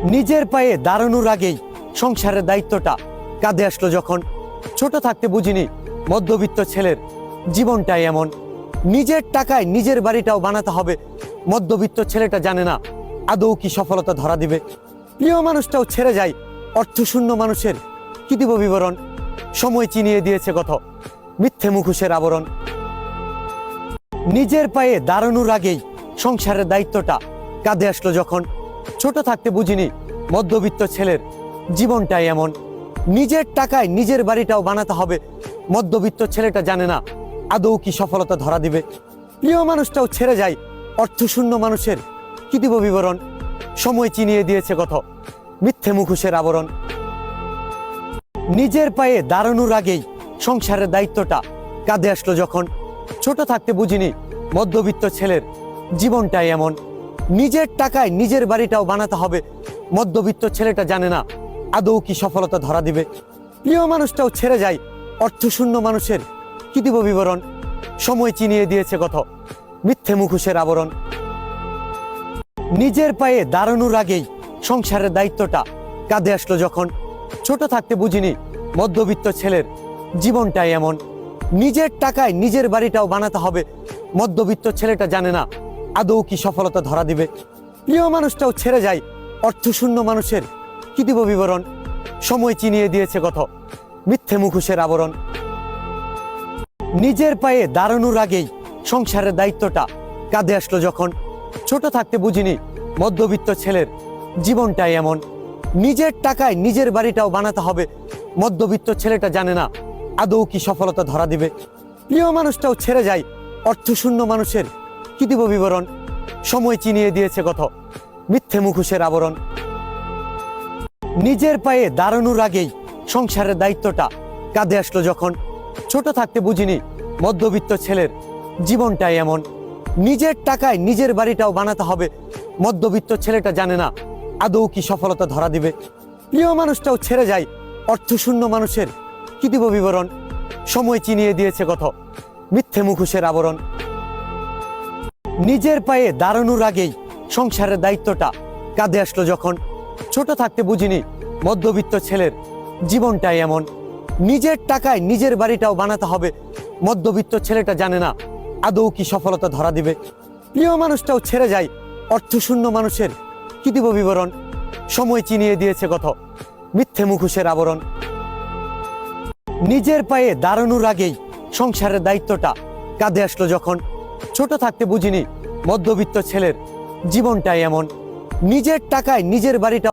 নিজের পায়ে দাঁড়ানোর আগেই সংসারের দায়িত্বটা কাঁধে আসলো যখন। ছোট থাকতে বুঝিনি মধ্যবিত্ত ছেলের জীবনটাই এমন। নিজের টাকায় নিজের বাড়িটাও বানাতে হবে, মধ্যবিত্ত ছেলেটা জানে না আদৌ কি সফলতা ধরা দিবে। প্রিয় মানুষটাও ছেড়ে যায়, অর্থশূন্য মানুষের কি দিব বিবরণ। সময় চিনিয়ে দিয়েছে কত মিথ্যে মুখোশের আবরণ। নিজের পায়ে দাঁড়ানোর আগেই সংসারের দায়িত্বটা কাঁধে আসলো যখন। ছোট থাকতে বুঝিনি মধ্যবিত্ত ছেলের জীবনটাই এমন। নিজের টাকায় নিজের বাড়িটাও বানাতে হবে, মধ্যবিত্ত ছেলেটা জানে না আদৌ কি সফলতা ধরা দিবে। প্রিয় মানুষটাও ছেড়ে যায়, অর্থশূন্য মানুষের কি দিব বিবরণ। সময় চিনিয়ে দিয়েছে কত মিথ্যে মুখোশের আবরণ। নিজের পায়ে দাঁড়ানোর আগেই সংসারের দায়িত্বটা কাঁধে আসলো যখন। ছোট থাকতে বুঝিনি মধ্যবিত্ত ছেলের জীবনটাই এমন। নিজের টাকায় নিজের বাড়িটাও বানাতে হবে, মধ্যবিত্ত ছেলেটা জানে না আদৌ কি সফলতা ধরা দিবে। প্রিয় মানুষটাও ছেড়ে যায়, অর্থশূন্য মানুষের কি দিব বিবরণ। সময় চিনিয়ে দিয়েছে কত মিথ্যে মুখোশের আবরণ। নিজের পায়ে দাঁড়ানোর আগেই সংসারের দায়িত্বটা কাঁধে আসলো যখন। ছোট থাকতে বুঝিনি মধ্যবিত্ত ছেলের জীবনটাই এমন। নিজের টাকায় নিজের বাড়িটাও বানাতে হবে, মধ্যবিত্ত ছেলেটা জানে না আদৌ কি সফলতা ধরা দিবে। প্রিয় মানুষটাও ছেড়ে যায়, অর্থশূন্য মানুষের কি দিব বিবরণ। সময় চিনিয়ে দিয়েছে কত মিথ্যে মুখোশের আবরণ। নিজের পায়ে দাঁড়ানোর আগেই সংসারের দায়িত্বটা কাঁধে আসলো যখন। ছোট থাকতে বুঝিনি মধ্যবিত্ত ছেলের জীবনটাই এমন। নিজের টাকায় নিজের বাড়িটাও বানাতে হবে, মধ্যবিত্ত ছেলেটা জানে না আদৌ কি সফলতা ধরা দিবে। প্রিয় মানুষটাও ছেড়ে যায়, অর্থশূন্য মানুষের কি দিব বিবরণ। সময় চিনিয়ে দিয়েছে কত মিথ্যে মুখোশের আবরণ। নিজের পায়ে দাঁড়ানোর আগেই সংসারের দায়িত্বটা কাঁধে আসলো যখন। ছোট থাকতে বুঝিনি মধ্যবিত্ত ছেলের জীবনটাই এমন। নিজের টাকায় নিজের বাড়িটাও বানাতে হবে, মধ্যবিত্ত ছেলেটা জানে না আদৌ কি সফলতা ধরা দিবে। প্রিয় মানুষটাও ছেড়ে যায়, অর্থশূন্য মানুষের কি দিব বিবরণ। সময় চিনিয়ে দিয়েছে কত মিথ্যে মুখোশের আবরণ। নিজের পায়ে দাঁড়ানোর আগেই সংসারের দায়িত্বটা কাঁধে আসলো যখন। ছোট থাকতে বুঝিনি মধ্যবিত্ত ছেলের জীবনটাই এমন। নিজের টাকায় নিজের বাড়িটাও বানাতে হবে, মধ্যবিত্ত ছেলেটা জানে না আদৌ কি সফলতা ধরা দিবে। প্রিয় মানুষটাও ছেড়ে যায়, অর্থশূন্য মানুষের কি দিব বিবরণ। সময় চিনিয়ে দিয়েছে কত মিথ্যে মুখোশের আবরণ। নিজের পায়ে দাঁড়ানোর আগেই সংসারের দায়িত্বটা কাঁধে আসলো যখন। ছোট থাকতে বুঝিনি মধ্যবিত্ত ছেলের জীবনটাই এমন। নিজের টাকায় নিজের বাড়িটা